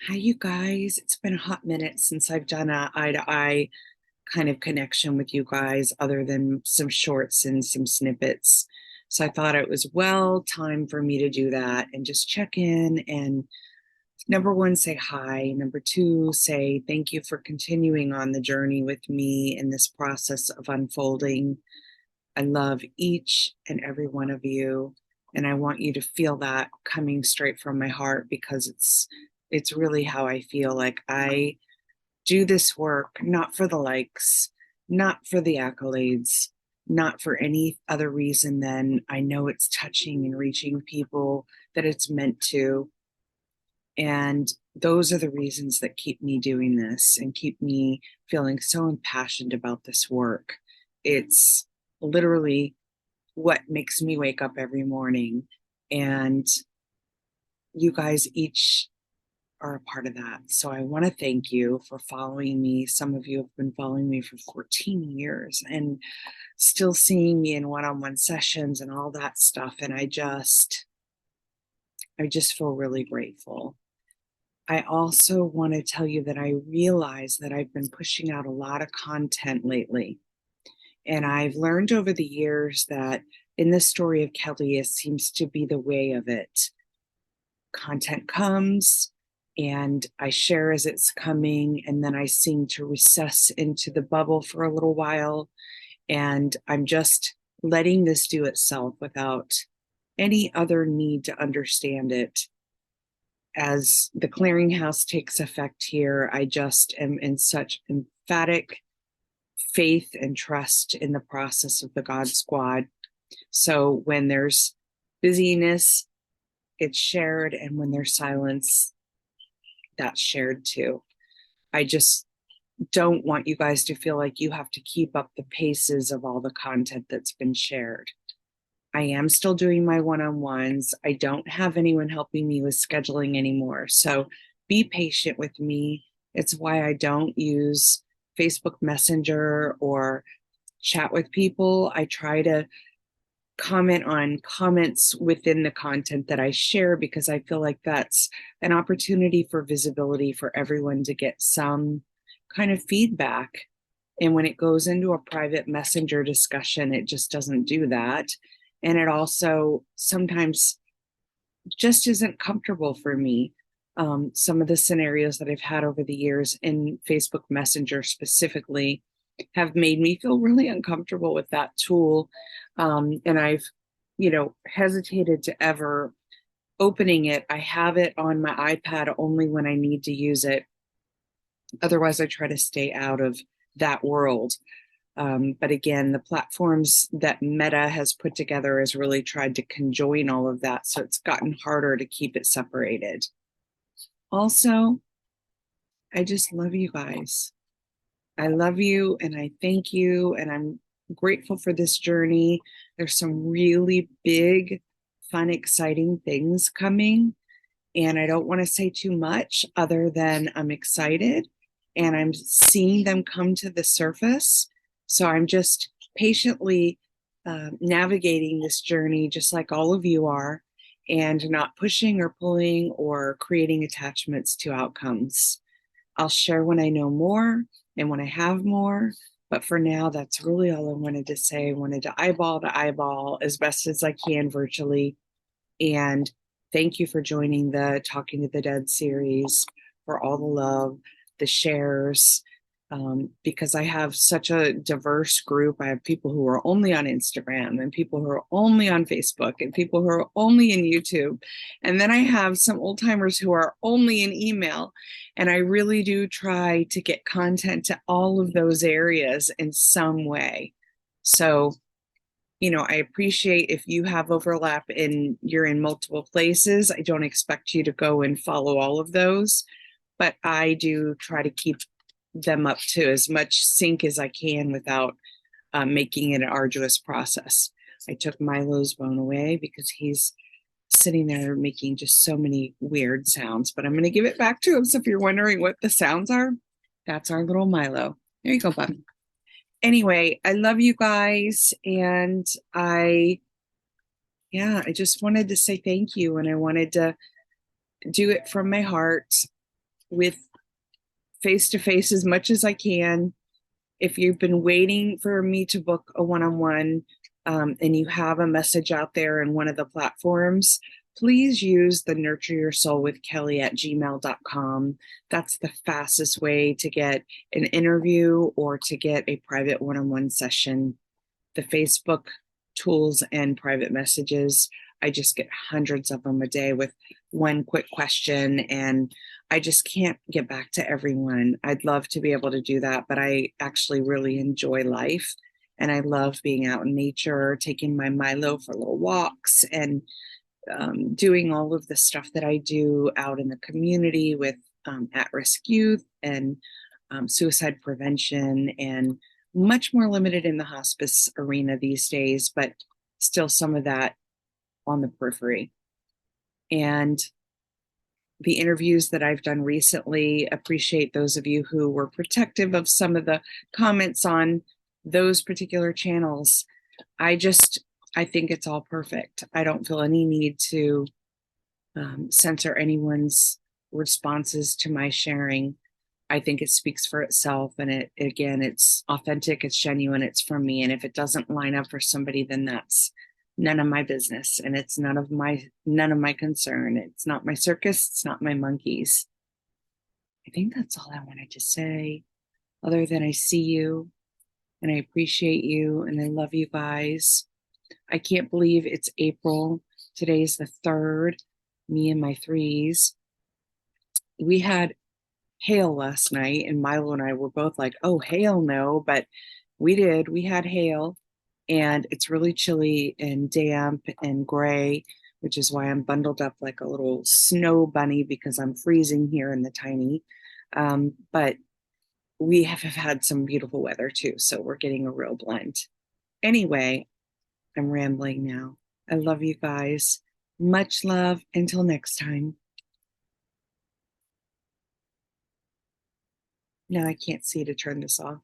Hi, you guys. It's been a hot minute since I've done a eye-to-eye kind of connection with you guys, other than some shorts and some snippets. So I thought it was well time for me to do that and just check in and number one, say hi. Number two, say thank you for continuing on the journey with me in this process of unfolding. I love each and every one of you. And I want you to feel that coming straight from my heart because it's really how I feel. Like I do this work not for the likes, not for the accolades, not for any other reason than I know it's touching and reaching people that it's meant to. And those are the reasons that keep me doing this and keep me feeling so impassioned about this work. It's literally what makes me wake up every morning. And you guys each are a part of that. So I want to thank you for following me. Some of you have been following me for 14 years and still seeing me in one-on-one sessions and all that stuff. And I just feel really grateful. I also want to tell you that I realize that I've been pushing out a lot of content lately. And I've learned over the years that in the story of Kelly, it seems to be the way of it. Content comes and I share as it's coming, and then I seem to recess into the bubble for a little while. And I'm just letting this do itself without any other need to understand it. As the clearinghouse takes effect here, I just am in such emphatic faith and trust in the process of the God Squad. So when there's busyness, it's shared, and when there's silence, that's shared too. I just don't want you guys to feel like you have to keep up the paces of all the content that's been shared. I am still doing my one-on-ones. I don't have anyone helping me with scheduling anymore. So be patient with me. It's why I don't use Facebook Messenger or chat with people. I try to comment on comments within the content that I share because I feel like that's an opportunity for visibility for everyone to get some kind of feedback. And when it goes into a private messenger discussion, it just doesn't do that. And it also sometimes just isn't comfortable for me. Some of the scenarios that I've had over the years in Facebook Messenger specifically have made me feel really uncomfortable with that tool. And I've, hesitated to ever opening it. I have it on my iPad only when I need to use it. Otherwise, I try to stay out of that world. But again, the platforms that Meta has put together has really tried to conjoin all of that. So it's gotten harder to keep it separated. Also, I just love you guys. I love you and I thank you. And I'm grateful for this journey. There's some really big, fun, exciting things coming. And I don't want to say too much other than I'm excited and I'm seeing them come to the surface. So I'm just patiently navigating this journey, just like all of you are, and not pushing or pulling or creating attachments to outcomes. I'll share when I know more and when I have more. But for now, that's really all I wanted to say. I wanted to eyeball as best as I can virtually. And thank you for joining the Talking to the Dead series, for all the love, the shares, because I have such a diverse group. I have people who are only on Instagram and people who are only on Facebook and people who are only in YouTube. And then I have some old timers who are only in email. And I really do try to get content to all of those areas in some way. So I appreciate if you have overlap and you're in multiple places. I don't expect you to go and follow all of those, but I do try to keep them up to as much sync as I can without making it an arduous process. I took Milo's bone away because he's sitting there making just so many weird sounds, but I'm going to give it back to him. So if you're wondering what the sounds are, that's our little Milo. There you go, bud. Anyway, I love you guys. And I just wanted to say thank you. And I wanted to do it from my heart. with face-to-face as much as I can. If you've been waiting for me to book a one-on-one, and you have a message out there in one of the platforms, please use the nurtureyoursoulwithkelly@gmail.com. That's the fastest way to get an interview or to get a private one-on-one session. The Facebook tools and private messages, I just get hundreds of them a day with one quick question, and I just can't get back to everyone. I'd love to be able to do that, but I actually really enjoy life, and I love being out in nature, taking my Milo for little walks, and doing all of the stuff that I do out in the community with at-risk youth and suicide prevention, and much more limited in the hospice arena these days, but still some of that on the periphery. And the interviews that I've done recently, appreciate those of you who were protective of some of the comments on those particular channels. I think it's all perfect. I don't feel any need to censor anyone's responses to my sharing. I think it speaks for itself, and it's authentic, it's genuine, it's from me. And if it doesn't line up for somebody, then that's none of my business, and it's none of my concern. It's not my circus, it's not my monkeys. I think that's all I wanted to say, other than I see you and I appreciate you and I love you guys. I can't believe it's April. Today's the 3rd, me and my threes. We had hail last night, and Milo and I were both like, oh, hail no, but we had hail, and it's really chilly and damp and gray, which is why I'm bundled up like a little snow bunny, because I'm freezing here in the tiny. But we have had some beautiful weather too, so we're getting a real blend. Anyway, I'm rambling now. I love you guys. Much love. Until next time. Now I can't see to turn this off.